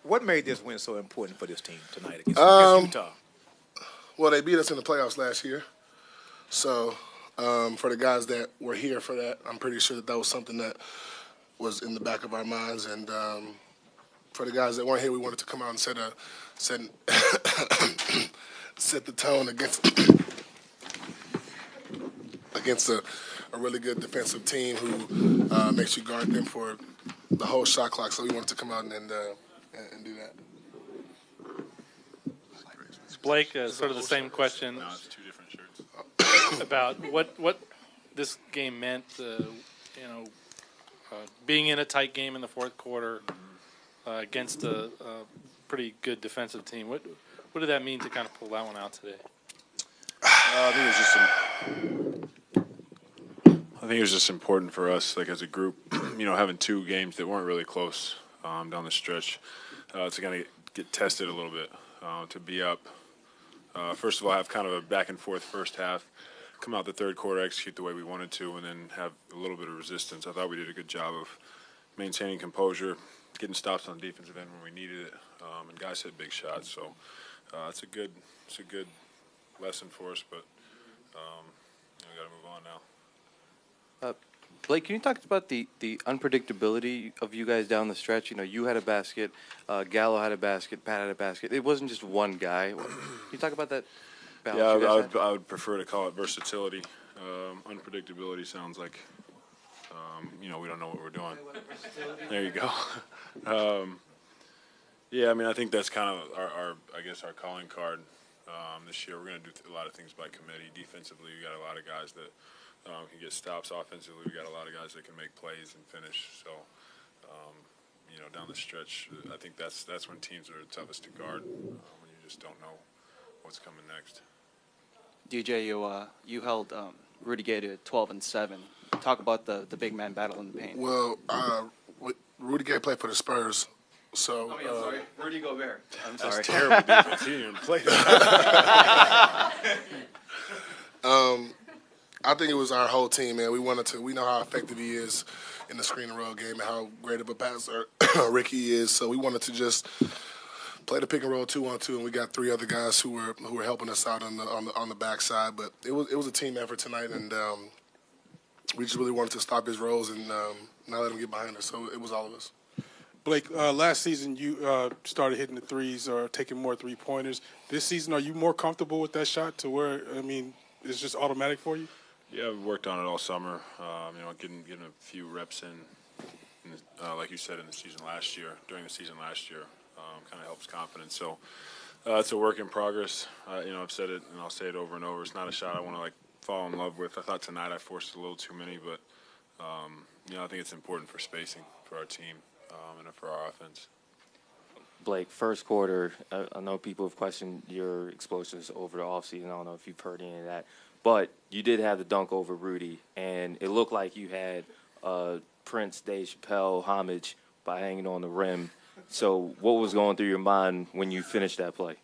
What made this win so important for this team tonight against Utah? Well, they beat us in the playoffs last year. So for the guys that were here for that, I'm pretty sure that was something that was in the back of our minds. And for the guys that weren't here, we wanted to come out and set the tone against a really good defensive team who makes you guard them for the whole shot clock. So we wanted to come out and do that. Blake, sort of the same question. No, it's two different shirts. About what this game meant. Being in a tight game in the fourth quarter against a pretty good defensive team. What did that mean to kind of pull that one out today? I think it was just important for us, like as a group, having two games that weren't really close down the stretch, to kind of get tested a little bit, to be up. First of all, have kind of a back and forth first half, come out the third quarter, execute the way we wanted to, and then have a little bit of resistance. I thought we did a good job of maintaining composure, getting stops on the defensive end when we needed it, and guys hit big shots. So it's a good lesson for us, but we got to move on now. Blake, can you talk about the unpredictability of you guys down the stretch? You had a basket, Gallo had a basket, Pat had a basket. It wasn't just one guy. Can you talk about that balance? Yeah, I would prefer to call it versatility. Unpredictability sounds like, we don't know what we're doing. There you go. I think that's kind of our calling card this year. We're going to do a lot of things by committee. Defensively, we got a lot of guys that can get stops. Offensively, we got a lot of guys that can make plays and finish. So, down the stretch, I think that's when teams are toughest to guard, when you just don't know what's coming next. DJ, you held Rudy Gay to 12 and 7. Talk about the big man battle in the paint. Well, Rudy Gay played for the Spurs. So, I'm sorry, Rudy Gobert. I'm sorry. That's terrible defense. He didn't even play I think it was our whole team, man. We know how effective he is in the screen and roll game and how great of a passer Ricky is. So we wanted to just play the pick and roll 2-on-2, and we got three other guys who were helping us out on the backside. But it was a team effort tonight, and we just really wanted to stop his rolls and not let him get behind us. So it was all of us. Blake, last season you started hitting the threes or taking more three-pointers. This season, are you more comfortable with that shot to where, it's just automatic for you? Yeah, we worked on it all summer. Getting a few reps in like you said, during the season last year, kind of helps confidence. So it's a work in progress. I've said it and I'll say it over and over. It's not a shot I want to fall in love with. I thought tonight I forced a little too many, but I think it's important for spacing for our team and for our offense. Blake, first quarter, I know people have questioned your explosives over the offseason. I don't know if you've heard any of that. But you did have the dunk over Rudy, and it looked like you had Prince, Dave Chappelle homage by hanging on the rim. So what was going through your mind when you finished that play?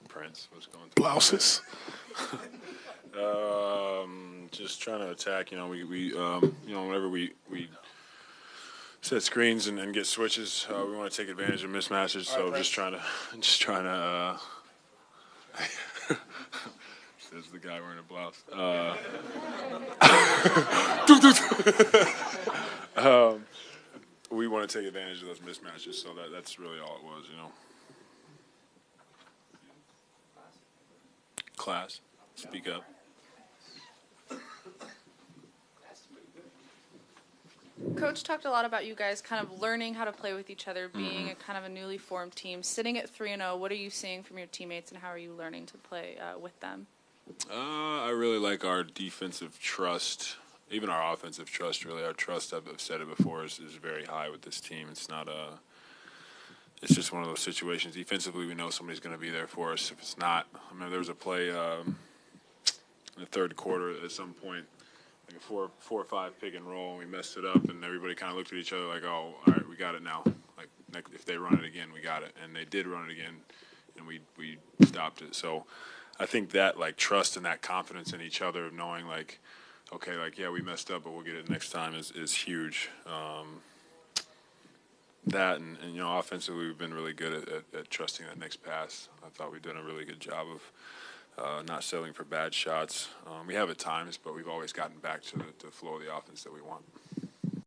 Prince was going through blouses. Just trying to attack. Whenever we set screens and get switches, we want to take advantage of mismatches. So just trying to. Says the guy wearing a blouse. We want to take advantage of those mismatches, so that's really all it was, Class, speak up. Coach talked a lot about you guys kind of learning how to play with each other, being a kind of a newly formed team. Sitting at 3-0, what are you seeing from your teammates, and how are you learning to play with them? I really like our defensive trust, even our offensive trust. Really, our trust, I've said it before, is very high with this team. It's not it's just one of those situations. Defensively, we know somebody's going to be there for us. If it's not, there was a play in the third quarter at some point, like a 4 or 5 pick and roll, and we messed it up, and everybody kind of looked at each other like, "Oh, all right, we got it now. Like if they run it again, we got it." And they did run it again, and we stopped it. So I think that trust and that confidence in each other, knowing okay, yeah, we messed up, but we'll get it next time is huge. that, and offensively, we've been really good at trusting that next pass. I thought we've done a really good job of not settling for bad shots. We have at times, but we've always gotten back to the flow of the offense that we want.